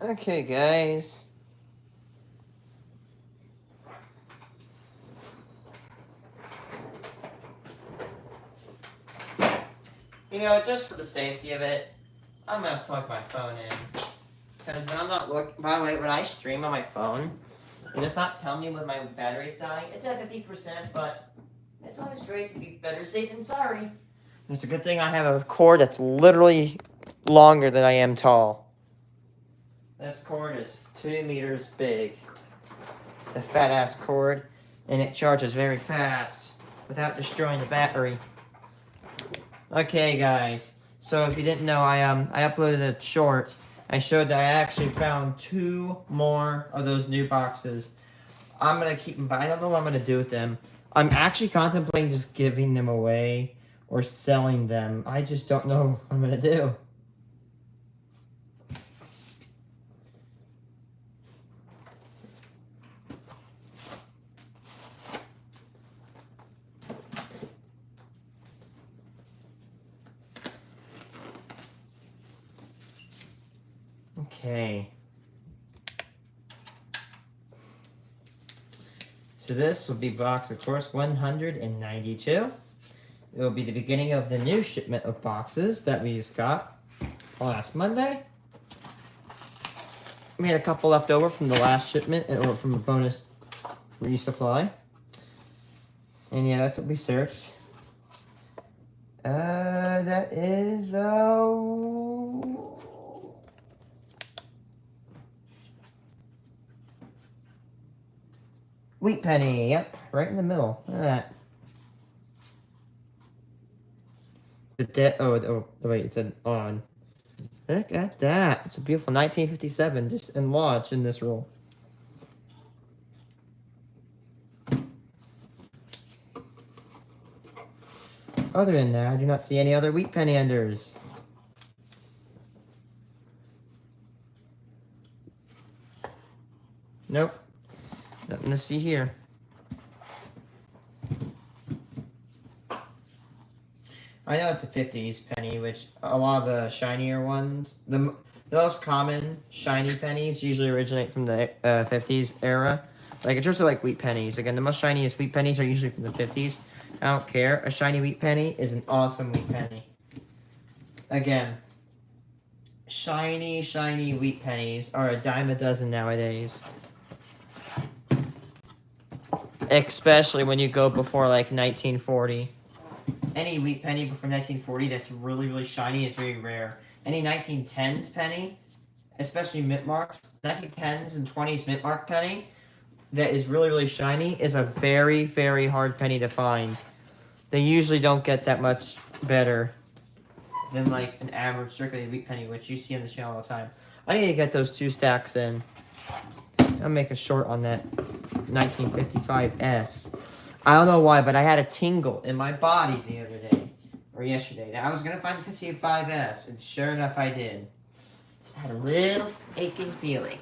Okay, guys. You know, just for the safety of it, I'm gonna plug my phone in. Because when I'm not looking, by the way, when I stream on my phone, it does not tell me when my battery's dying. It's at 50%, but it's always great to be better safe than sorry. It's a good thing I have a cord that's literally longer than I am tall. This cord is 2 meters big. It's a fat ass cord, and it charges very fast without destroying the battery. Okay, guys. So if you didn't know, I uploaded a short. I showed that I actually found 2 more of those new boxes. I'm gonna keep them, but I don't know what I'm gonna do with them. I'm actually contemplating just giving them away or selling them. I just don't know what I'm gonna do. Okay. So this will be box, of course, 192. It will be the beginning of the new shipment of boxes that we just got last Monday. We had a couple left over from the last shipment or from a bonus resupply. And yeah, that's what we searched. That is, Wheat Penny. Yep, right in the middle. Look at that. Oh, wait, it's an on. Look at that. It's a beautiful 1957, just enlarged in this roll. Other than that, I do not see any other Wheat Penny enders. Nope. Nothing to see here. I know it's a 50s penny, which a lot of the shinier ones, the most common shiny pennies usually originate from the 50s era. Like in terms of like wheat pennies, again, the most shiniest wheat pennies are usually from the 50s. I don't care. A shiny wheat penny is an awesome wheat penny. Again, shiny wheat pennies are a dime a dozen nowadays. Especially when you go before like 1940. Any wheat penny before 1940 that's really shiny is very rare. Any 1910s penny, especially mint marked, 1910s and 20s mint marked penny that is really shiny is a very hard penny to find. They usually don't get that much better than like an average circulating wheat penny, which you see on the channel all the time. I need to get those 2 stacks in. I'll make a short on that 1955S. I don't know why, but I had a tingle in my body the other day, or yesterday. Now, I was going to find the 55S, and sure enough, I did. Just had a little aching feeling.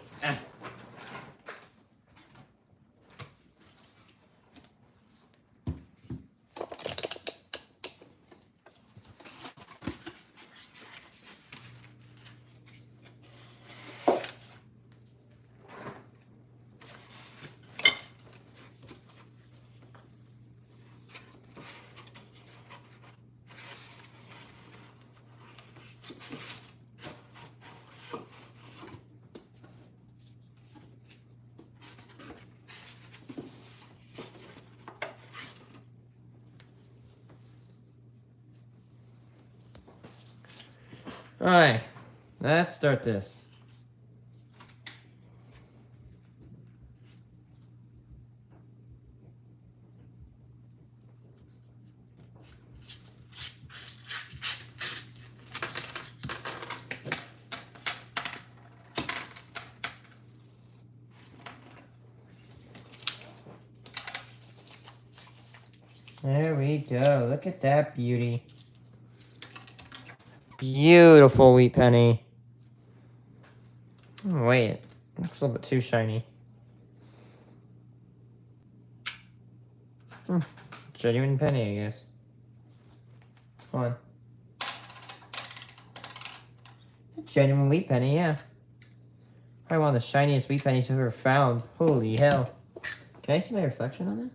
Alright, let's start this. There we go. Look at that beauty. Beautiful wheat penny. Oh, wait, it looks a little bit too shiny. Genuine penny, I guess. Come on. Genuine wheat penny, yeah. Probably one of the shiniest wheat pennies I've ever found. Holy hell. Can I see my reflection on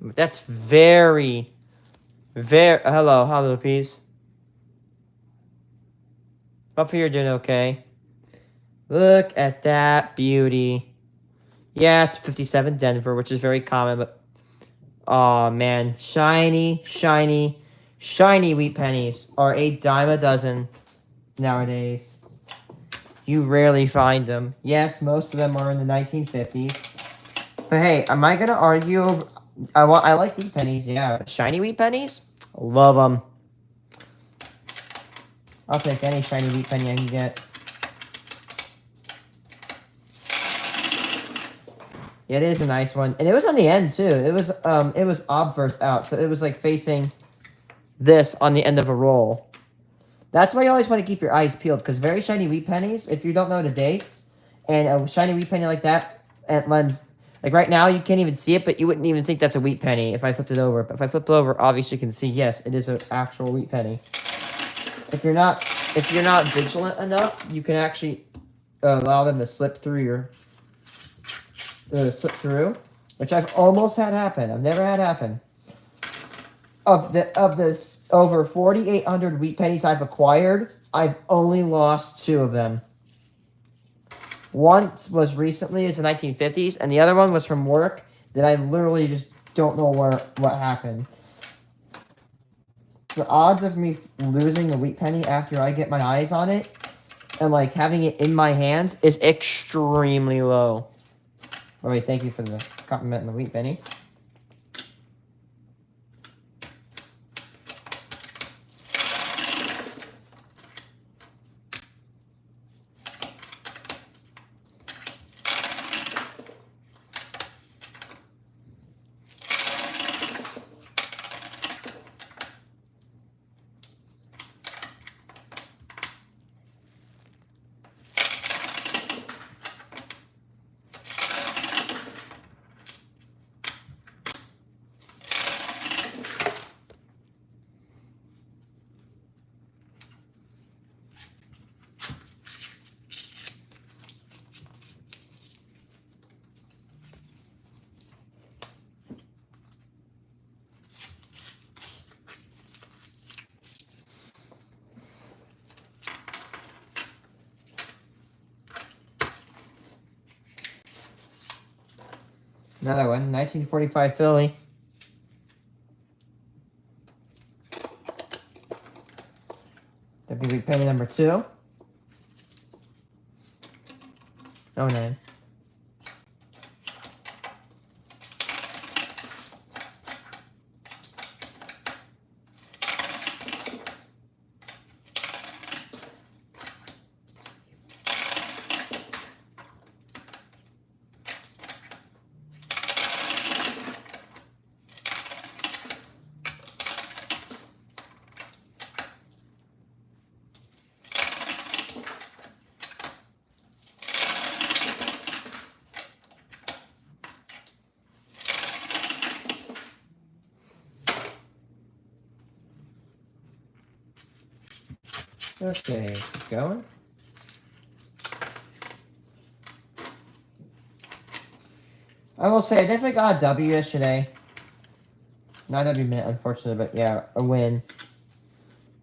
that? That's very, hello, Loopies. Hope you're doing okay. Look at that beauty. Yeah, it's 57 Denver, which is very common, but... Aw, man. Shiny, shiny, shiny wheat pennies are a dime a dozen nowadays. You rarely find them. Yes, most of them are in the 1950s. But hey, am I gonna argue over... I like wheat pennies, yeah. But shiny wheat pennies? Love them. I'll take any shiny wheat penny I can get. Yeah, it is a nice one. And it was on the end too. It was obverse out, so it was like facing this on the end of a roll. That's why you always want to keep your eyes peeled, because very shiny wheat pennies, if you don't know the dates, and a shiny wheat penny like that, it lends... Like right now, you can't even see it, but you wouldn't even think that's a wheat penny if I flipped it over. But if I flip it over, obviously you can see, yes, it is an actual wheat penny. If you're not vigilant enough, you can actually allow them to slip through which I've almost had happen. I've never had happen. Of the over 4,800 wheat pennies I've acquired, I've only lost 2 of them. One was recently, it's the 1950s, and the other one was from work that I literally just don't know what happened. The odds of me losing a wheat penny after I get my eyes on it and like having it in my hands is extremely low. Oh wait, thank you for the compliment on the wheat penny. Another one, 1945 Philly. That'd be penny number 2. Oh, 09. Okay, keep going. I will say, I definitely got a W yesterday. Not a W minute, unfortunately, but yeah, a win.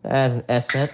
That is an estimate.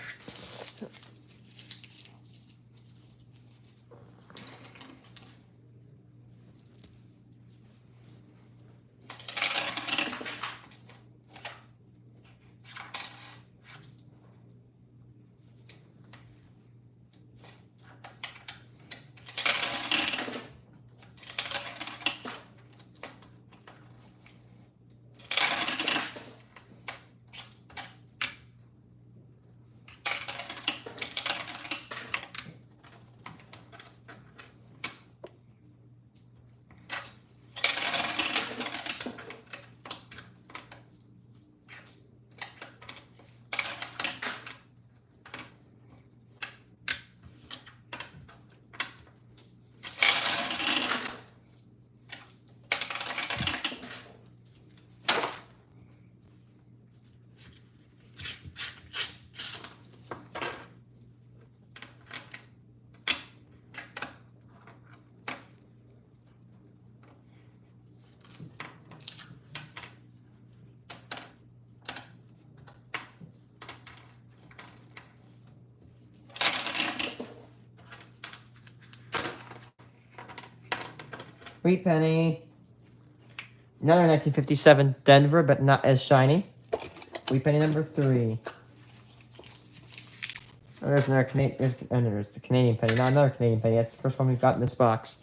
Sweet Penny. Another 1957 Denver, but not as shiny. Sweet Penny number 3. Oh, there's another Canadian. There's the Canadian penny. Not another Canadian penny. That's the first one we've got in this box.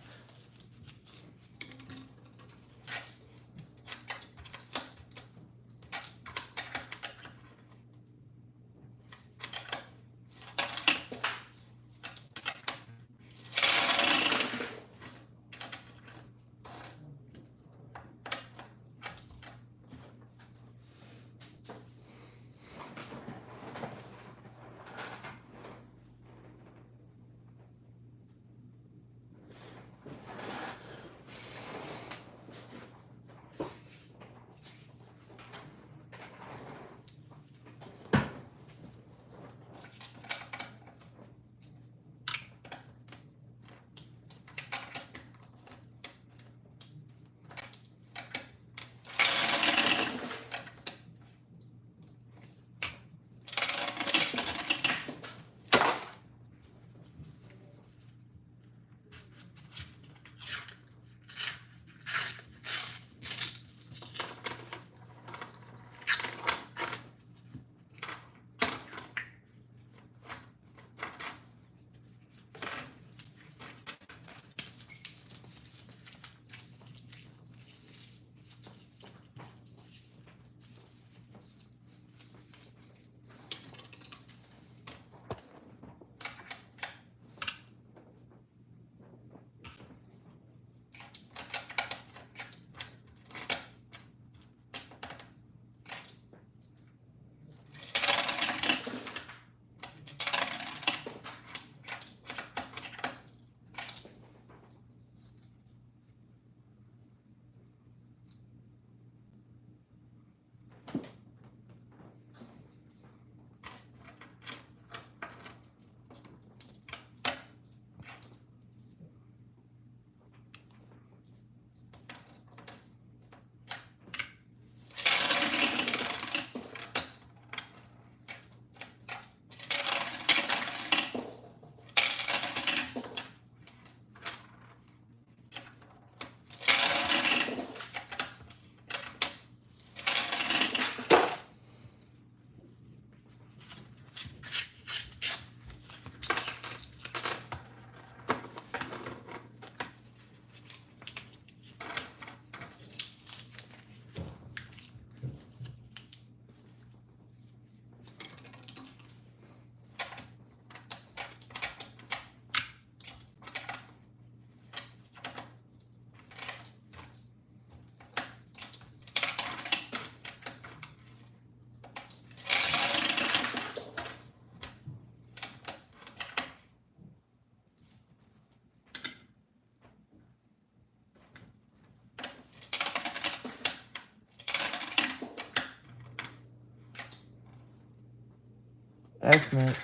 Excellent.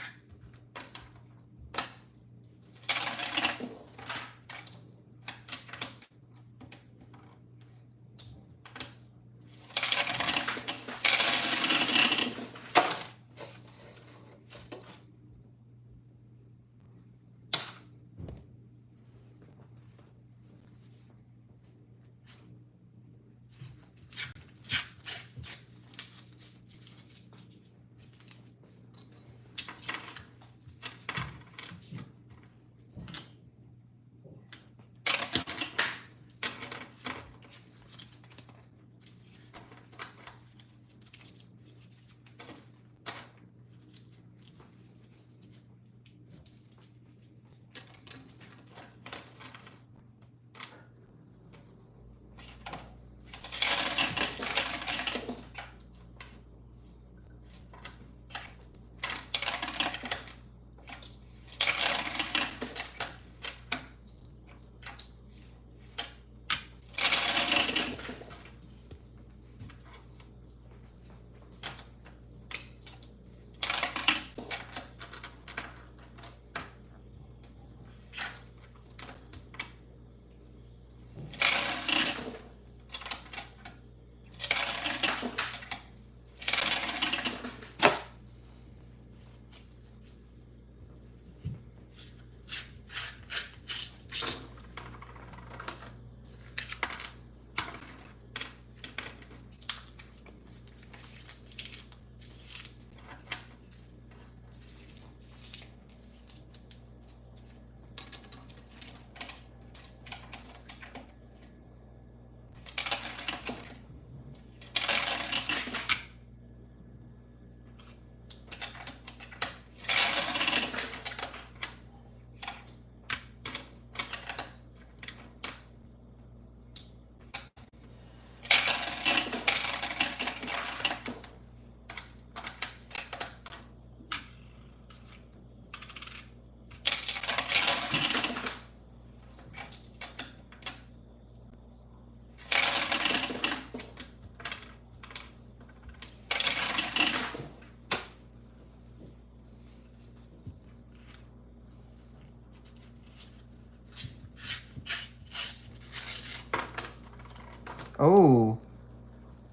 Oh,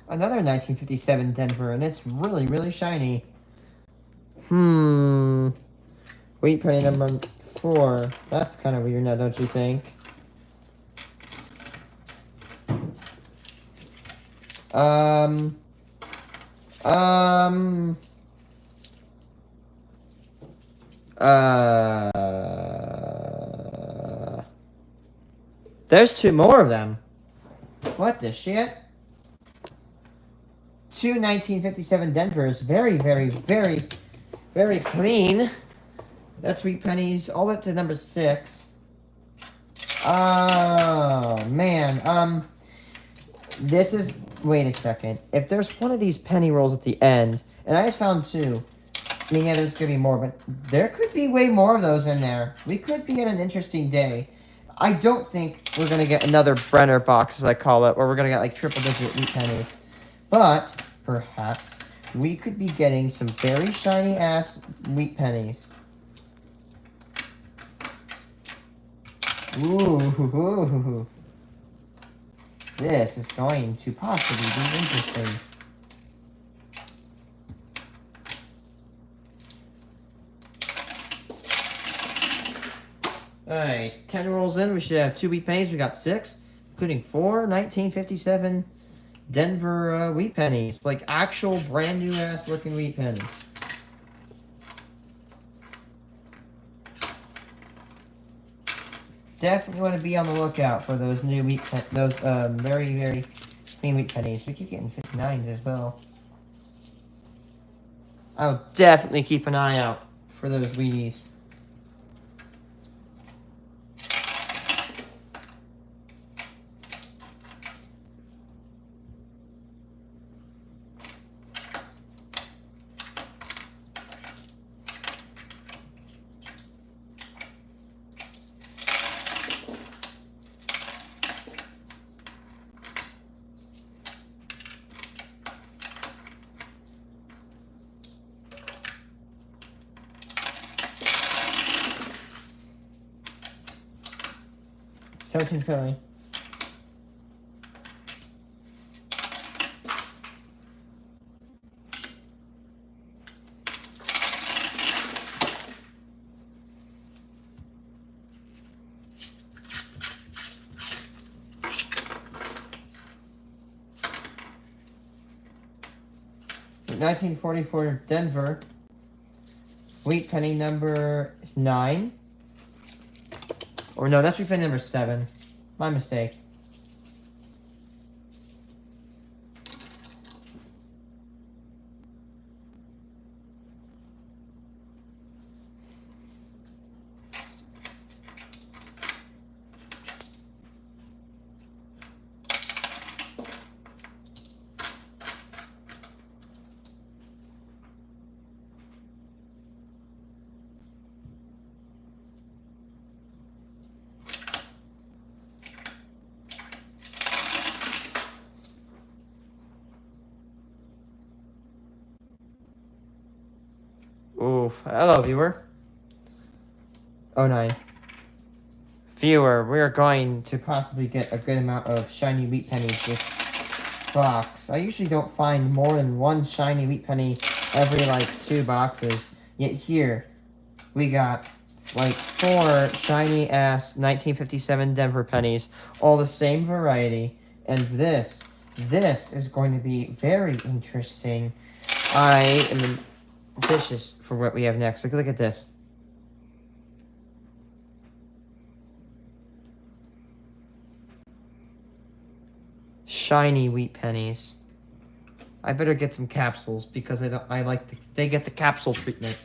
another 1957 Denver, and it's really, really shiny. Wheat penny number 4. That's kind of weird now, don't you think? There's 2 more of them. What the shit? 2 1957 Denvers. Very, very, very, very clean. That's wheat pennies all the way up to number 6. Oh, man. This is... Wait a second. If there's one of these penny rolls at the end, and I just found 2. I mean, yeah, there's going to be more, but there could be way more of those in there. We could be in an interesting day. I don't think we're going to get another Brenner box, as I call it, where we're going to get, like, triple-digit wheat pennies. But, perhaps, we could be getting some very shiny-ass wheat pennies. Ooh. This is going to possibly be interesting. Alright, 10 rolls in, we should have 2 wheat pennies. We got 6, including 4 1957 Denver wheat pennies. Like actual brand new ass looking wheat pennies. Definitely want to be on the lookout for those new very, very clean wheat pennies. We keep getting 59s as well. I'll definitely keep an eye out for those Wheaties. Philly. $1944 Denver. Wheat penny number 9. Or no, that's wheat penny number 7. My mistake. Oof. Hello, viewer. Oh, 9. Viewer, we're going to possibly get a good amount of shiny wheat pennies this box. I usually don't find more than 1 shiny wheat penny every, like, 2 boxes. Yet here, we got, like, 4 shiny-ass 1957 Denver pennies, all the same variety. And this is going to be very interesting. I am ambitious for what we have next. Look at this. Shiny wheat pennies. I better get some capsules because they get the capsule treatment.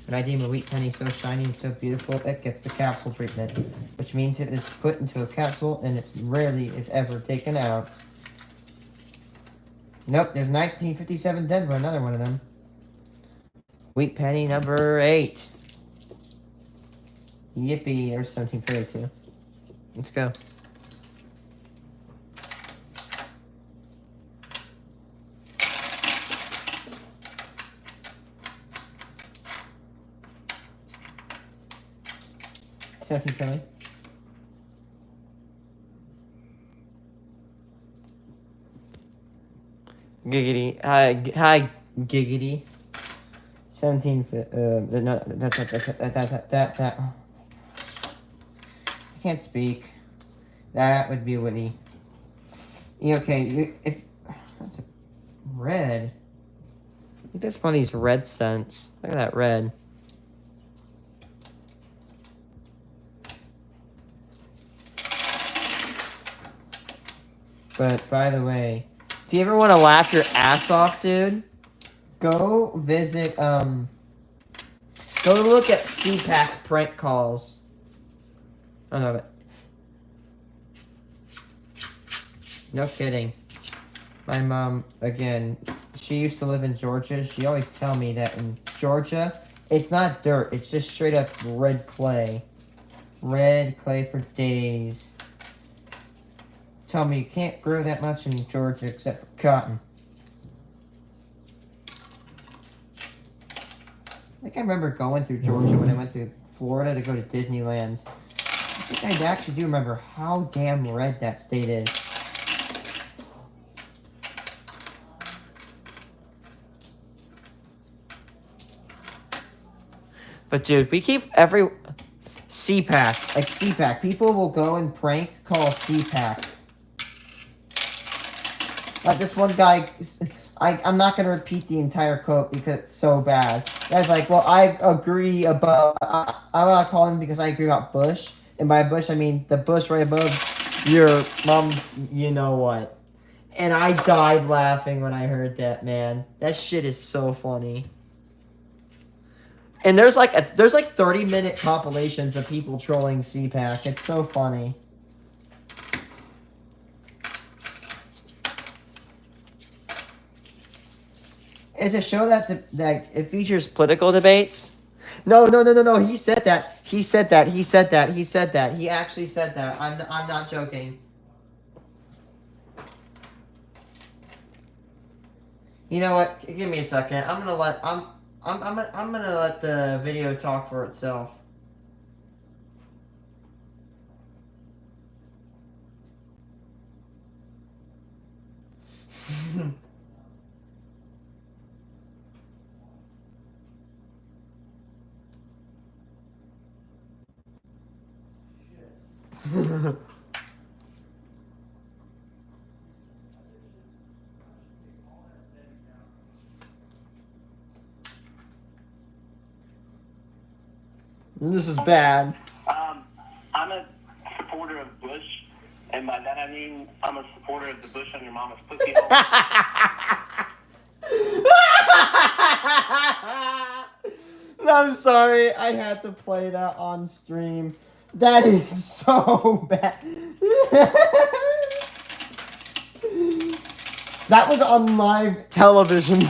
And I deem a wheat penny so shiny and so beautiful, it gets the capsule treatment, which means it is put into a capsule and it's rarely, if ever, taken out. Nope, there's 1957 Denver, another one of them. Wheat penny number 8. Yippee, there's 1732. Let's go. Philly. Giggity. Hi, Giggity. 17. No, that. Oh, I can't speak. That would be witty. Okay, if that's a red. I think that's one of these red scents. Look at that red. But by the way, if you ever want to laugh your ass off, dude, go visit, go look at CPAC prank calls. I love it. No kidding. My mom, again, she used to live in Georgia. She always tell me that in Georgia, it's not dirt. It's just straight up red clay. Red clay for days. Tell me you can't grow that much in Georgia except for cotton. I think I remember going through Georgia when I went to Florida to go to Disneyland. I think I actually do remember how damn red that state is. But dude, we keep every CPAC, like CPAC. People will go and prank call CPAC. Like this one guy, I'm not gonna repeat the entire quote because it's so bad. Guy's like, well, I agree about. I'm gonna call him because I agree about Bush, and by Bush I mean the bush right above your mom's. You know what? And I died laughing when I heard that, man. That shit is so funny. And there's like 30-minute compilations of people trolling CPAC. It's so funny. It's a show that it features political debates. No. He said that. He actually said that. I'm not joking. You know what? Give me a second. I'm gonna let the video talk for itself. This is bad. I'm a supporter of Bush, and by that I mean I'm a supporter of the Bush on your mama's pussy hole. I'm sorry, I had to play that on stream. That is so bad. That was on live television.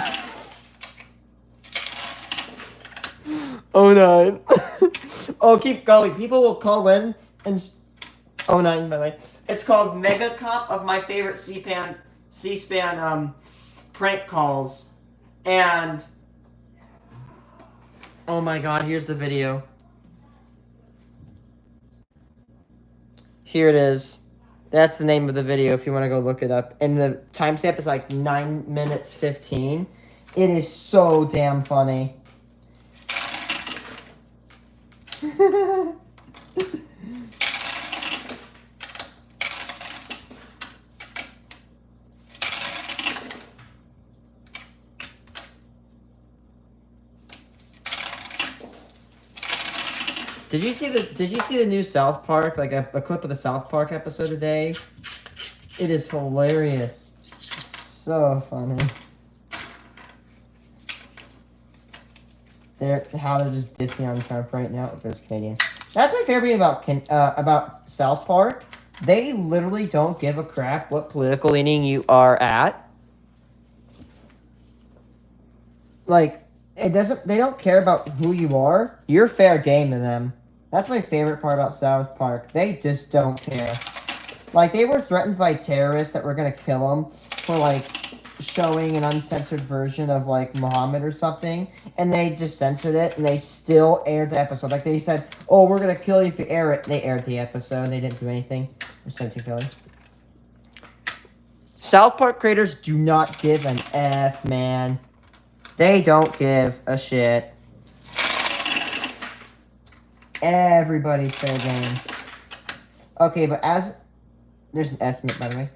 Oh, 09. Oh, keep going. People will call in and... 09, by the way. It's called Mega Cop of my favorite C-SPAN prank calls. And... oh my god, here's the video. Here it is. That's the name of the video if you want to go look it up. And the timestamp is like 9 minutes 15. It is so damn funny. Did you see the new South Park, like a clip of the South Park episode today? It is hilarious. It's so funny. How they're just dissing on Trump right now. There's Canadian. That's my favorite thing about South Park. They literally don't give a crap what political leaning you are at. Like, it doesn't. They don't care about who you are. You're fair game to them. That's my favorite part about South Park. They just don't care. Like, they were threatened by terrorists that were gonna kill them for, like, showing an uncensored version of, like, Muhammad or something. And they just censored it, and they still aired the episode. Like, they said, oh, we're gonna kill you if you air it. They aired the episode, and they didn't do anything. They're so too killing. South Park creators do not give an F, man. They don't give a shit. Everybody's fair game. Okay, but as... There's an estimate, by the way.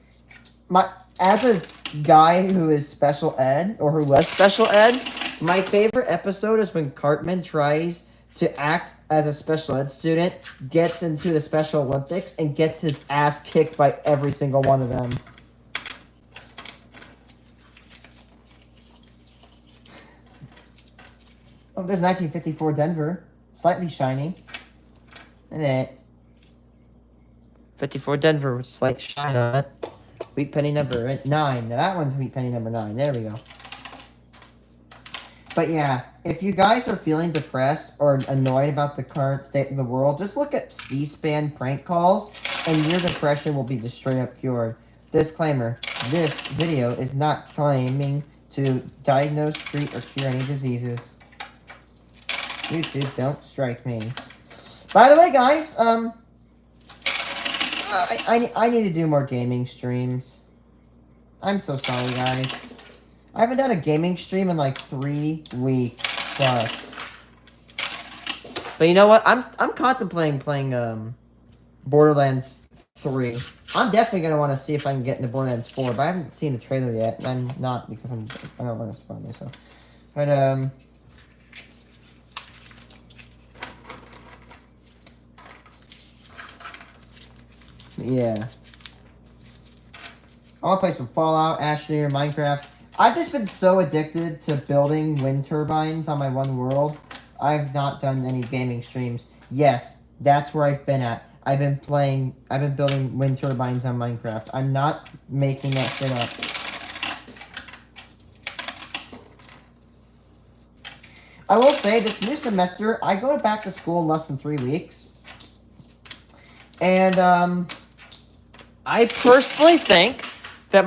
As a guy who is special ed, or who was special ed, my favorite episode is when Cartman tries to act as a special ed student, gets into the Special Olympics, and gets his ass kicked by every single one of them. Oh, there's 1954 Denver. Slightly shiny. And it. 54 Denver with slight shine on it. Wheat penny number 9. Now that one's wheat penny number 9. There we go. But yeah, if you guys are feeling depressed or annoyed about the current state of the world, just look at C-SPAN prank calls and your depression will be just straight up cured. Disclaimer, this video is not claiming to diagnose, treat, or cure any diseases. YouTube, don't strike me. By the way, guys, I need to do more gaming streams. I'm so sorry, guys. I haven't done a gaming stream in like 3 weeks plus. But you know what? I'm contemplating playing Borderlands 3. I'm definitely gonna want to see if I can get into Borderlands 4, but I haven't seen the trailer yet. And I'm not because I don't want to spoil myself. But yeah. I want to play some Fallout, Ashley, or Minecraft. I've just been so addicted to building wind turbines on my one world. I've not done any gaming streams. Yes, that's where I've been at. I've been building wind turbines on Minecraft. I'm not making that shit up. I will say, this new semester, I go back to school in less than 3 weeks. And, I personally think that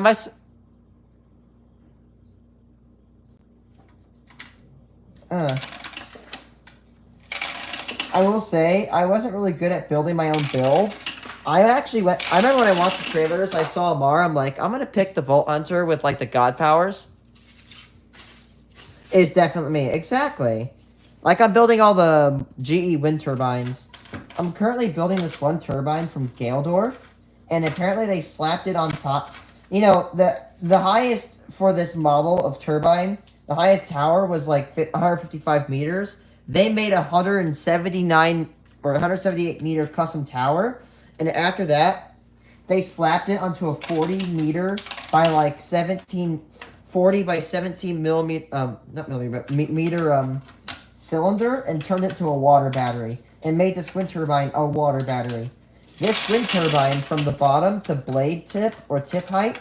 I will say, I wasn't really good at building my own builds. I remember when I watched the trailers, I saw Amar, I'm like, I'm gonna pick the Vault Hunter with, like, the God powers. It's definitely me. Exactly. Like, I'm building all the GE wind turbines. I'm currently building this one turbine from Galdorf, and apparently they slapped it on top. You know, the highest for this model of turbine, the highest tower was like 155 meters. They made a 179 or 178 meter custom tower, and after that, they slapped it onto a 40 meter by like 40 by 17 millimeter, not millimeter, but meter cylinder, and turned it to a water battery, and made this wind turbine a water battery. This wind turbine, from the bottom to blade tip, or tip height,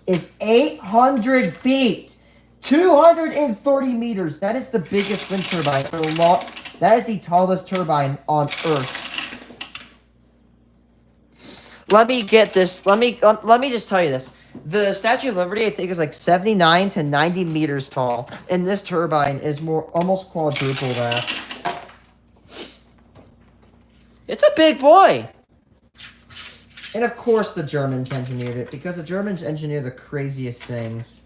is 800 feet! 230 meters! That is the biggest wind turbine. That is the tallest turbine on Earth. Let me get this. Let me just tell you this. The Statue of Liberty, I think, is like 79 to 90 meters tall. And this turbine is almost quadruple that. It's a big boy! And of course the Germans engineered it, because the Germans engineer the craziest things.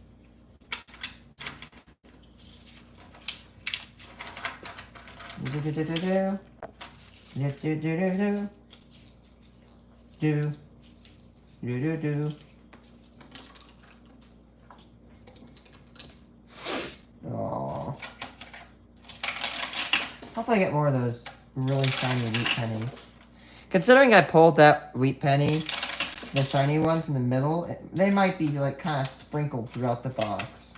Aww. Hopefully I get more of those really shiny wheat pennies. Considering I pulled that wheat penny, the shiny one from the middle, they might be like kind of sprinkled throughout the box.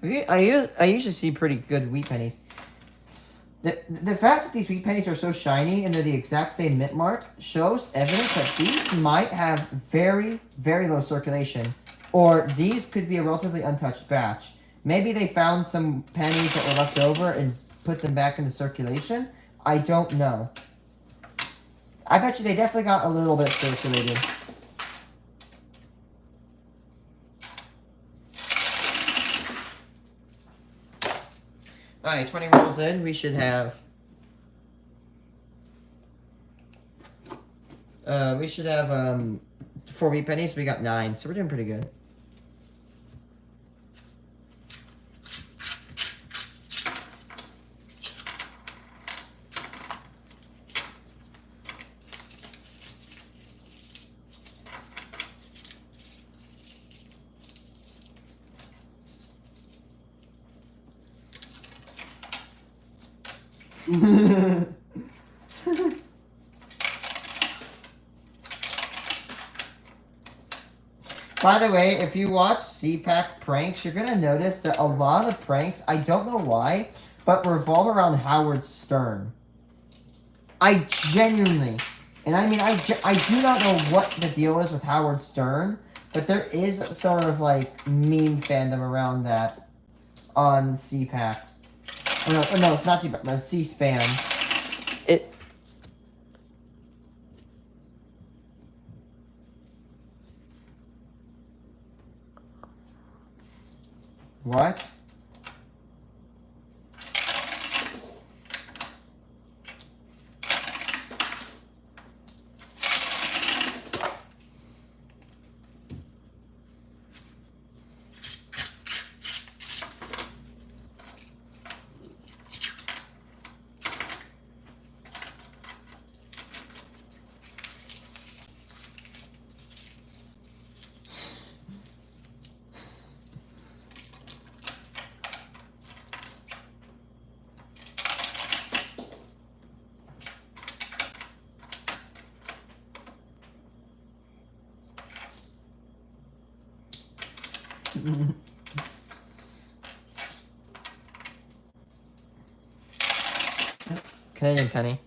I usually see pretty good wheat pennies. The fact that these wheat pennies are so shiny and they're the exact same mint mark shows evidence that these might have very, very low circulation. Or these could be a relatively untouched batch. Maybe they found some pennies that were left over and put them back into circulation. I don't know. I bet you they definitely got a little bit circulated. Alright, 20 rolls in, we should have We should have 4 wheat pennies. We got 9, so we're doing pretty good. By the way, if you watch CPAC pranks, you're going to notice that a lot of the pranks, I don't know why, but revolve around Howard Stern. I genuinely, and I mean, I do not know what the deal is with Howard Stern, but there is sort of like meme fandom around that on CPAC. No, it's not CPAC, no, C-SPAN. What? Canadian penny.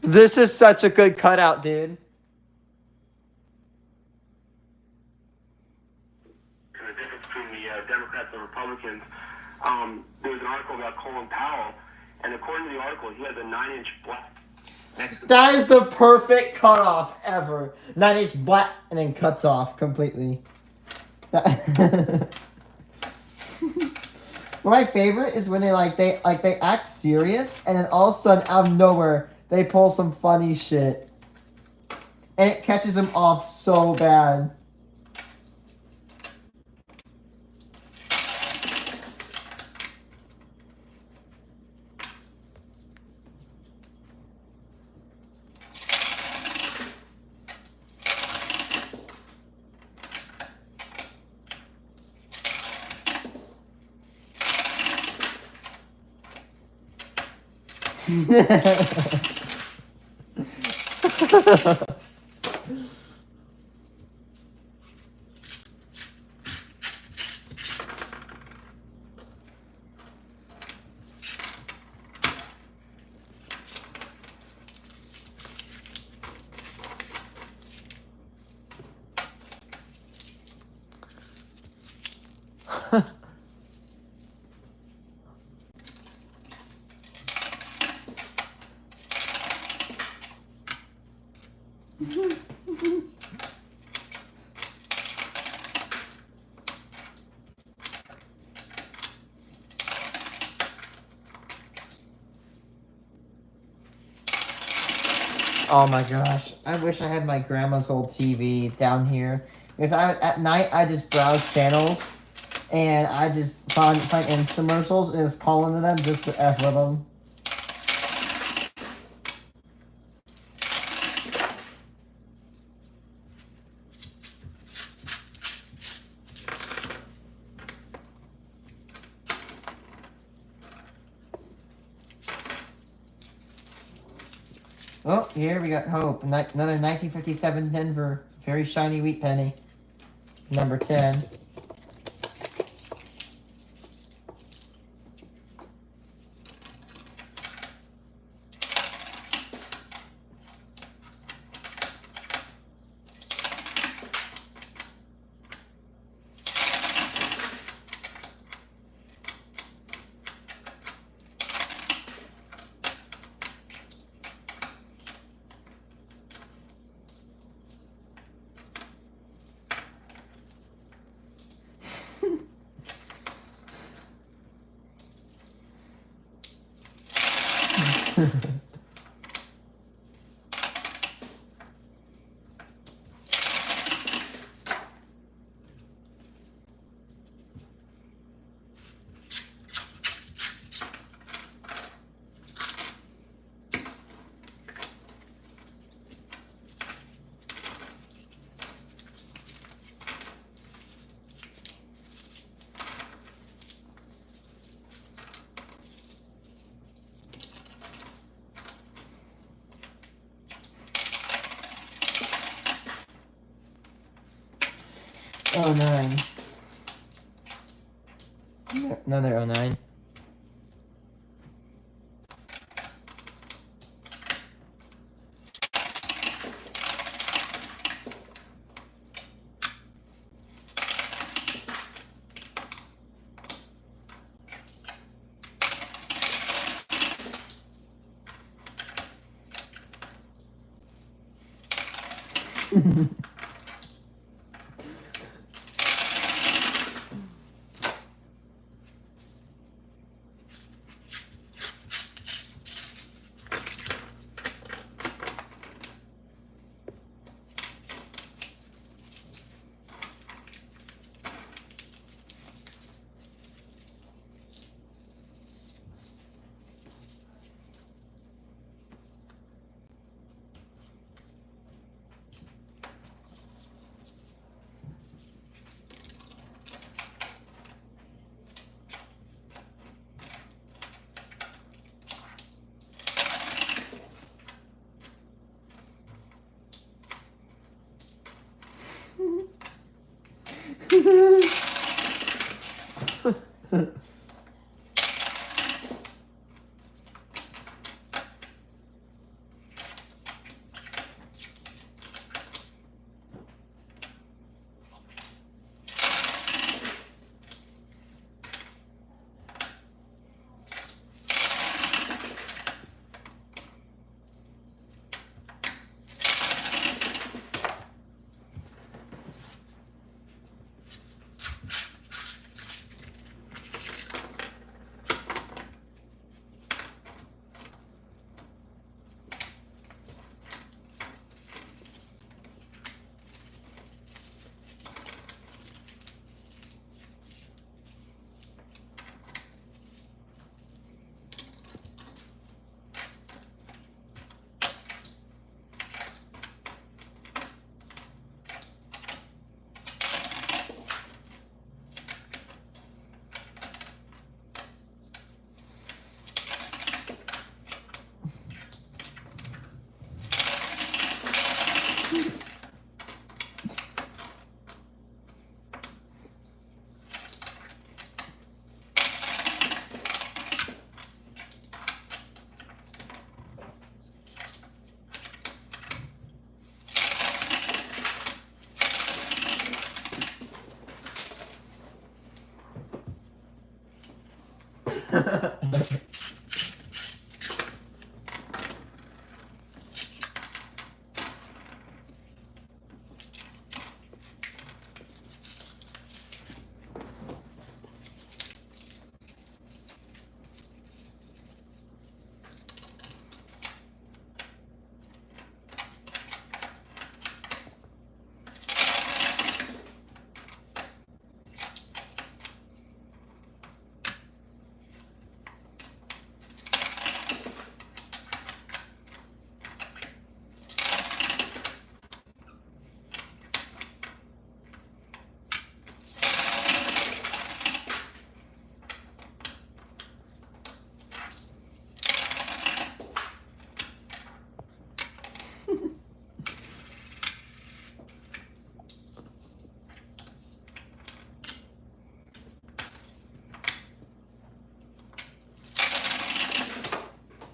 This is such a good cutout, dude. The difference between the Democrats and Republicans. There was an article about Colin Powell, and according to the article, he has a 9-inch black. That is the perfect cutoff ever. 9-inch black and then cuts off completely. My favorite is when they act serious and then all of a sudden out of nowhere they pull some funny shit. And it catches them off so bad. Oh my gosh. I wish I had my grandma's old TV down here. Because at night I just browse channels and I just find infomercials and just call into them just to F with them. Oh, here we got hope. Another 1957 Denver. Very shiny wheat penny. Number 10. Oh, 09. Another 09.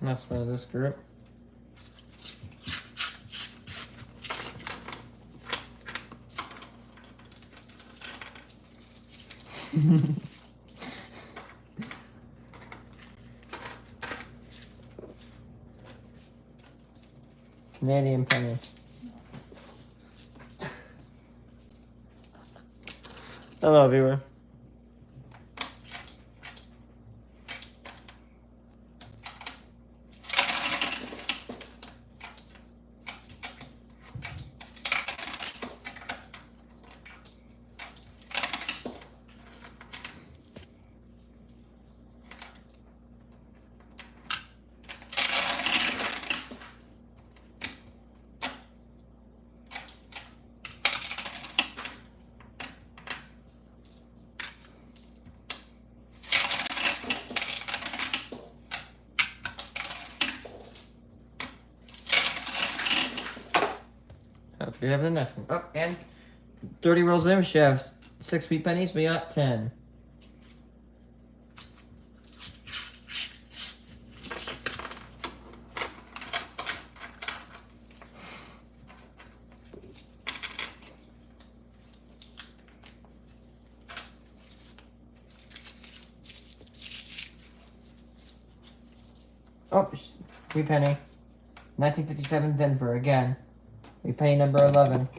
That's one of this group. Canadian penny. Hello, viewer. Hope you have the next one. Oh, and 30 rolls in, we should have 6 wheat pennies. We got 10. Oh, wheat penny. 1957 Denver again. We pay number 11.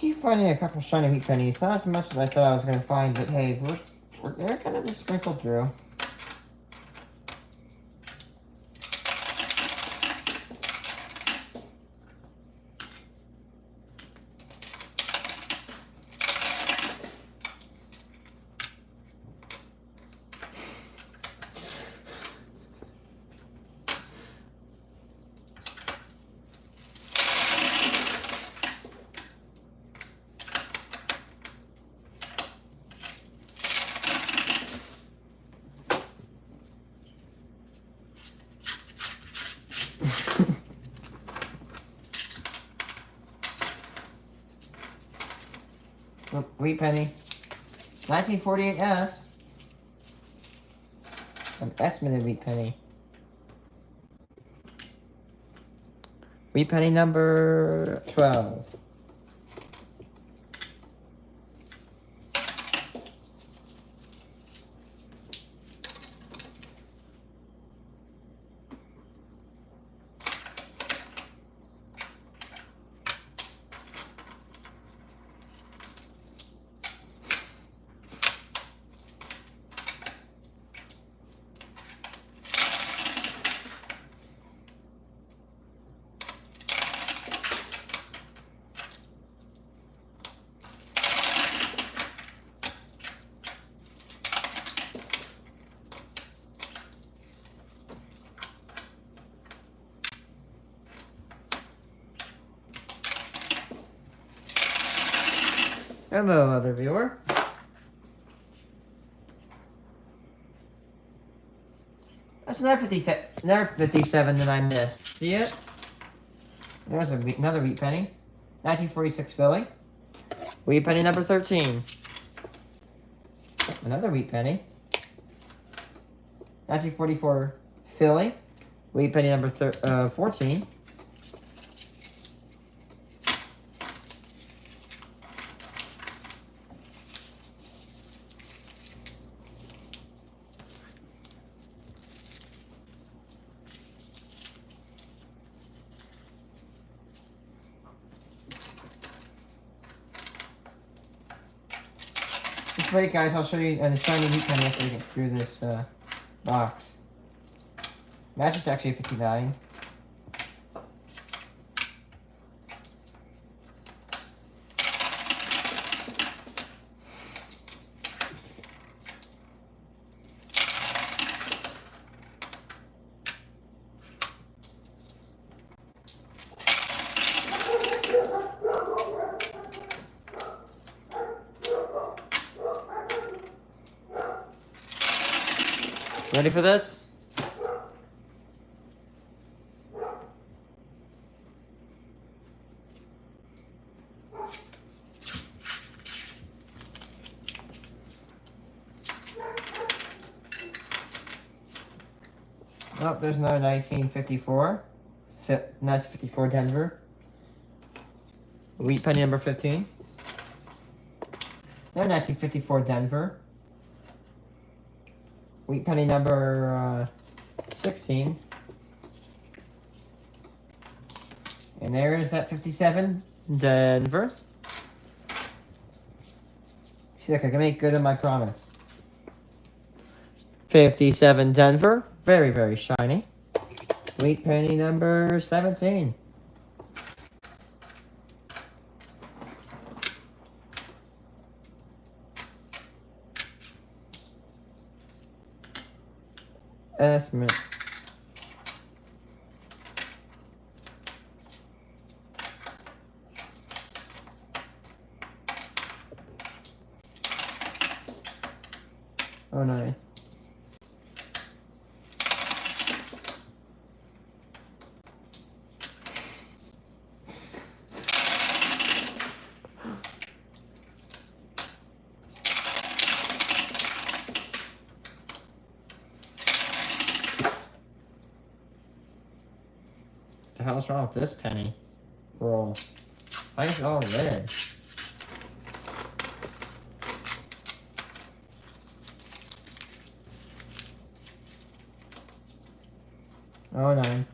Keep finding a couple shiny wheat pennies. Not as much as I thought I was going to find, but hey, they're kind of just sprinkled through. Wheat penny. 1948 S. An S-minute wheat penny. Wheat penny number 12. Hello, other viewer. That's another 57 that I missed. See it? There's another wheat penny. 1946 Philly. Wheat penny number 13. Another wheat penny. 1944 Philly. Wheat penny number 14. wait, guys. I'll show you a shiny wheat penny after we get through this box. Mattress actually 59. Ready for this? Oh, there's another 1954. 1954 Denver. Wheat penny number 15. Another 1954 Denver. Wheat penny number 16. And there is that 57 Denver. See, look, I can make good on my promise. 57 Denver. Very, very shiny. Wheat penny number 17. Estimate. Oh no. The hell's wrong with this penny roll? Why is it all red? Oh no.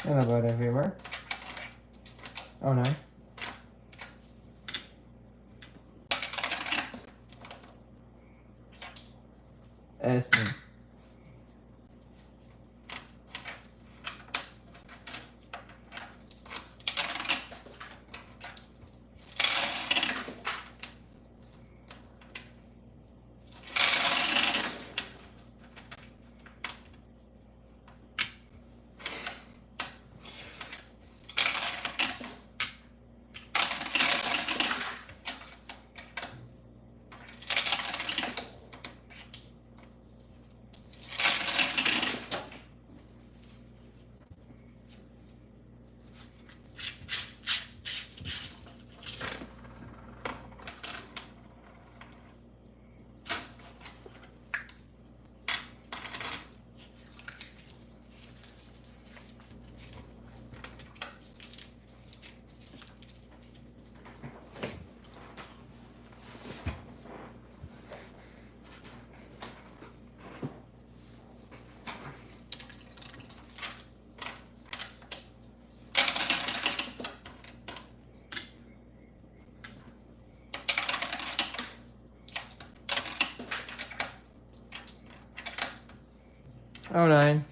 Hello, brother viewer. Oh no. Estimate. Oh nine.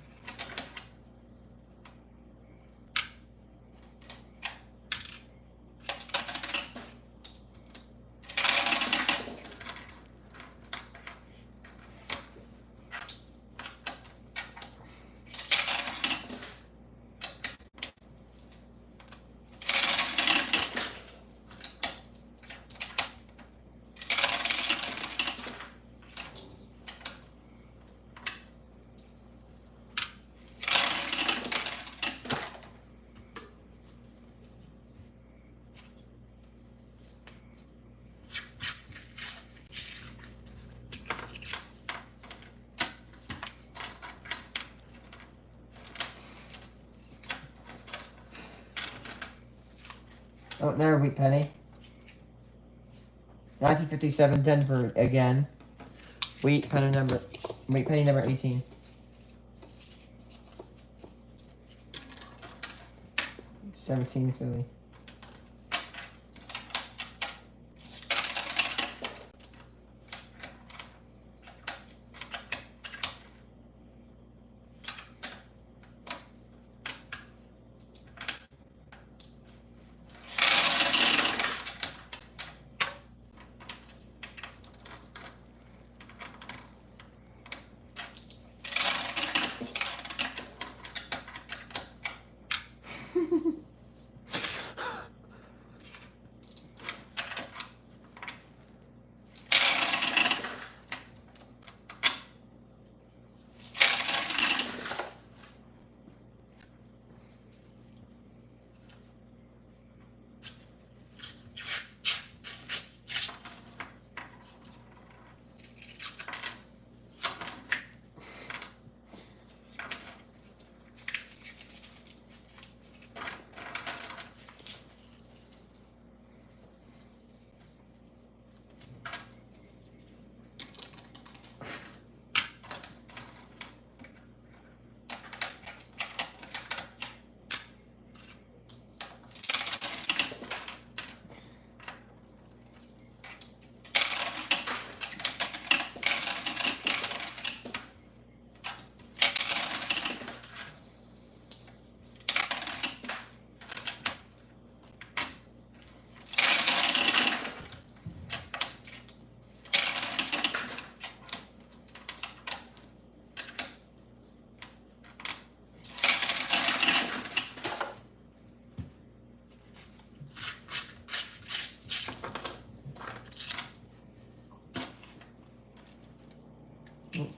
Oh, there, wheat penny. 1957 Denver again. Wheat penny number 18. $17 Philly.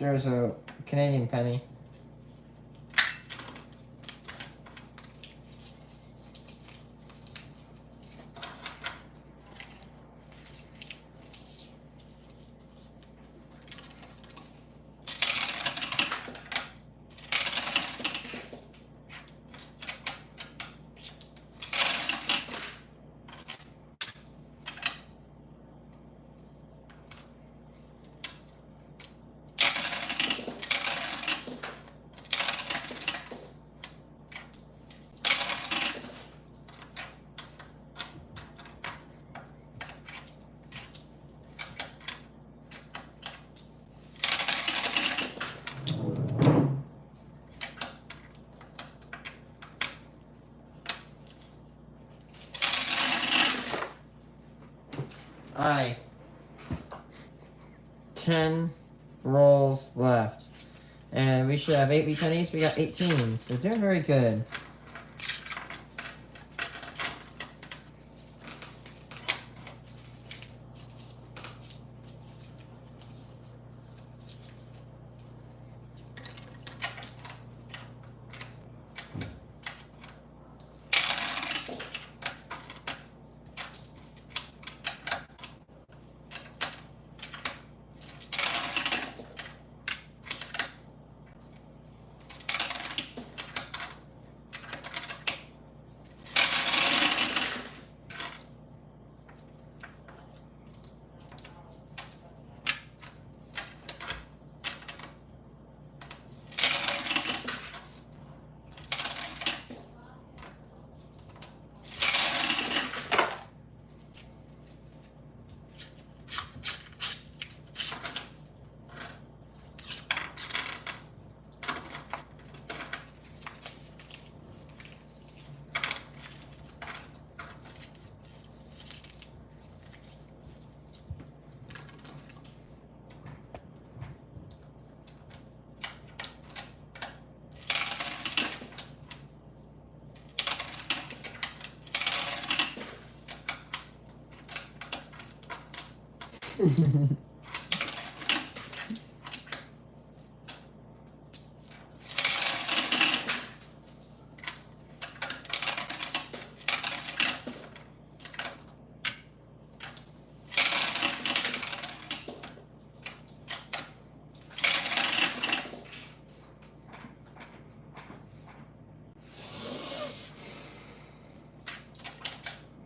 There's a Canadian penny. Aye. 10 rolls left. And we should have 8 wheat pennies. We got 18. So doing very good.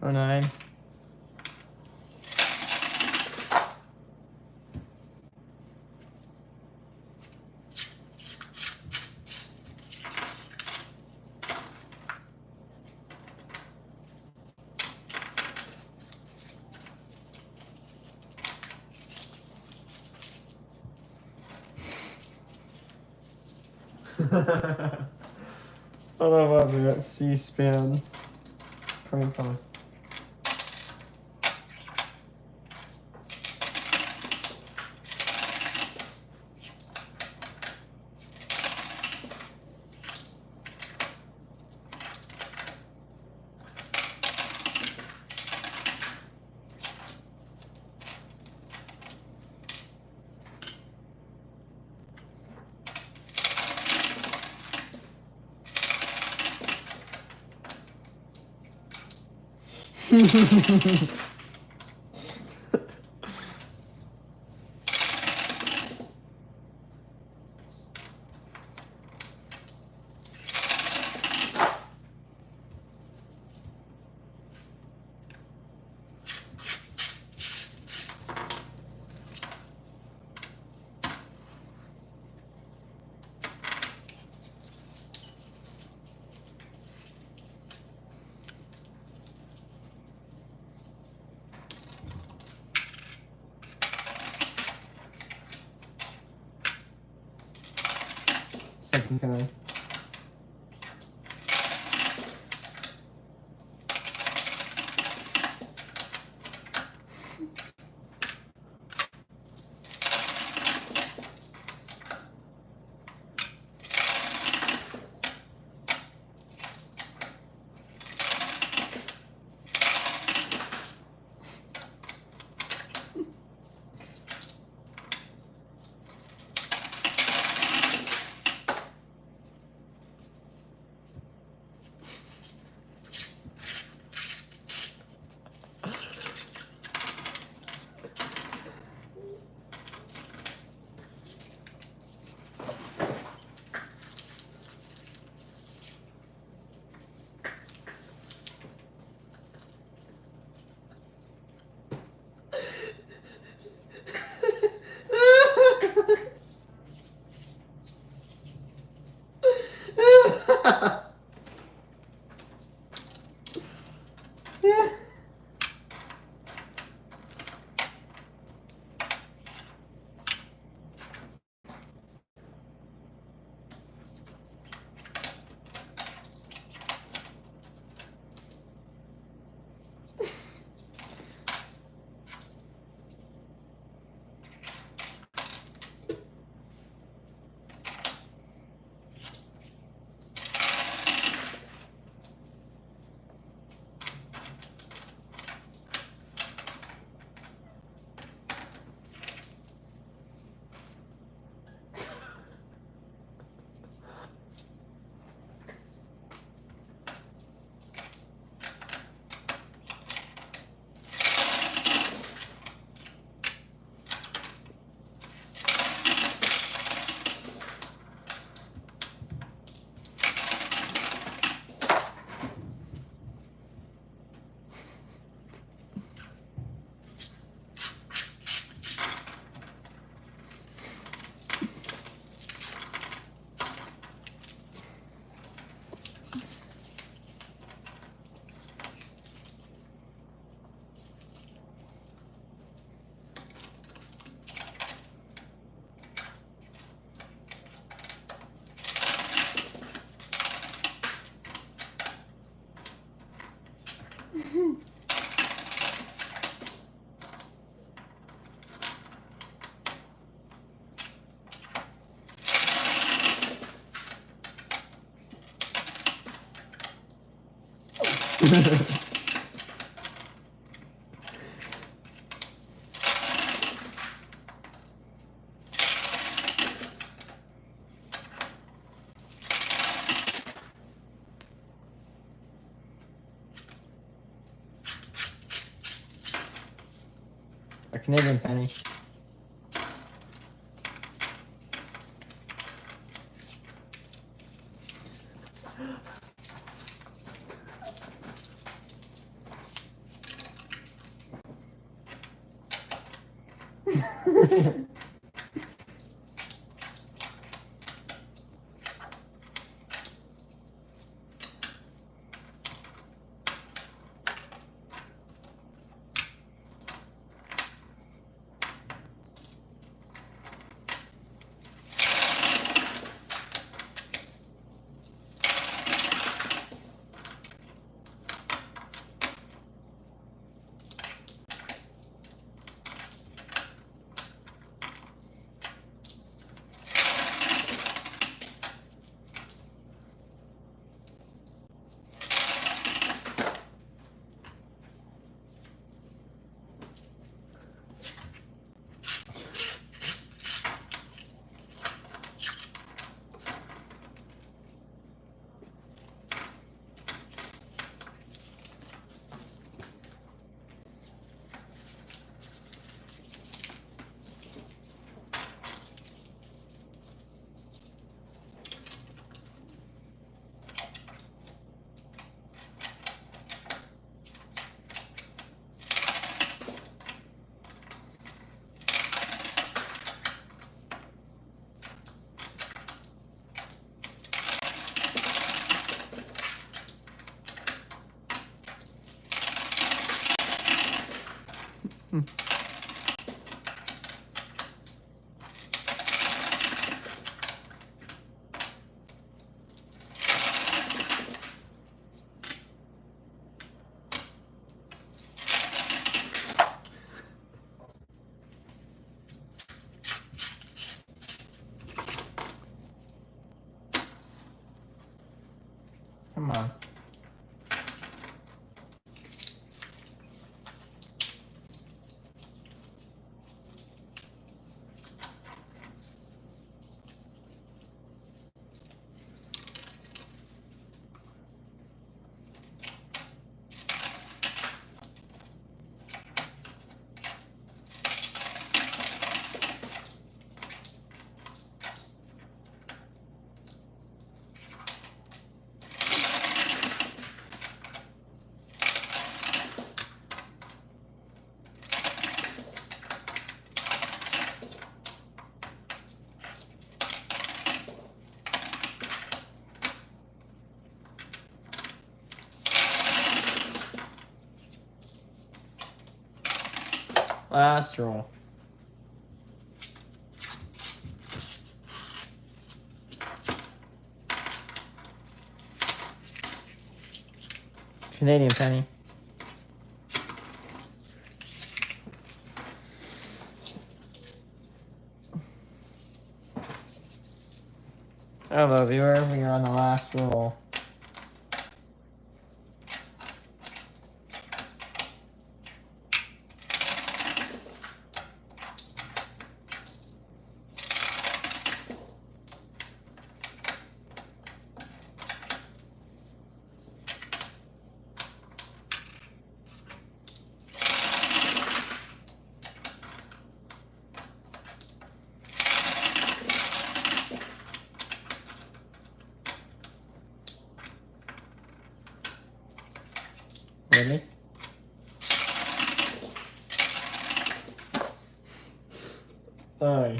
09. I love that C-SPAN prank call. Second kind. A Canadian penny. Come on. Last roll. Canadian penny. Hello, viewer. We are on the last roll. Really? Oh.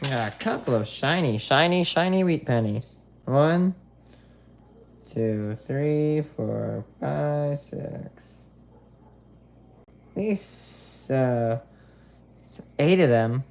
We got a couple of shiny wheat pennies. 1, 2, 3, 4, 5, 6. At least 8 of them.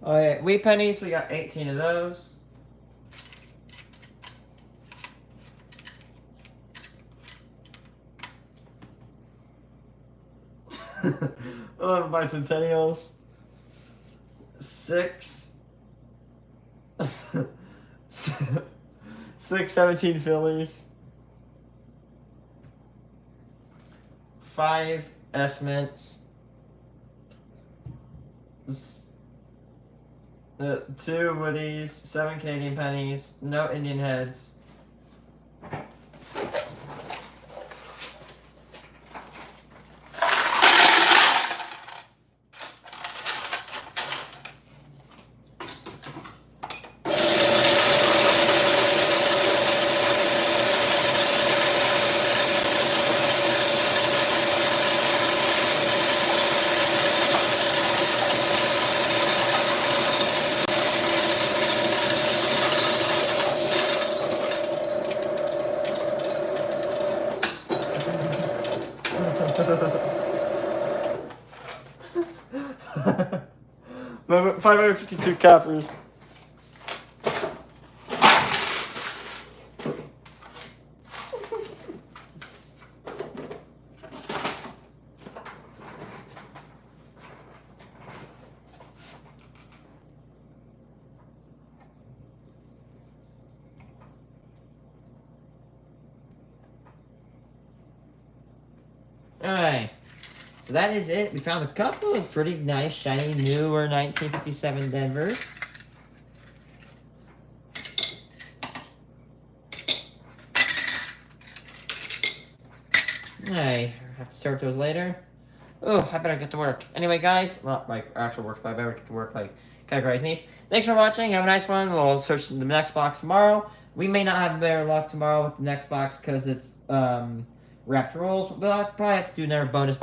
Oh yeah, wheat pennies. We got 18 of those. Bicentennials. 6. 17 Phillies. 5 S-mints. 2 Woodies. 7 Canadian pennies. No Indian heads. Number 552 cappers. Alright, so that is it. We found a couple of pretty nice, shiny, newer 1957 Denver. I have to sort those later. Oh, I better get to work. Anyway, guys, well, my actual work, but I better get to work like categorize these. Thanks for watching. Have a nice one. We'll search the next box tomorrow. We may not have better luck tomorrow with the next box because it's wrapped rolls, but we'll probably have to do another bonus box.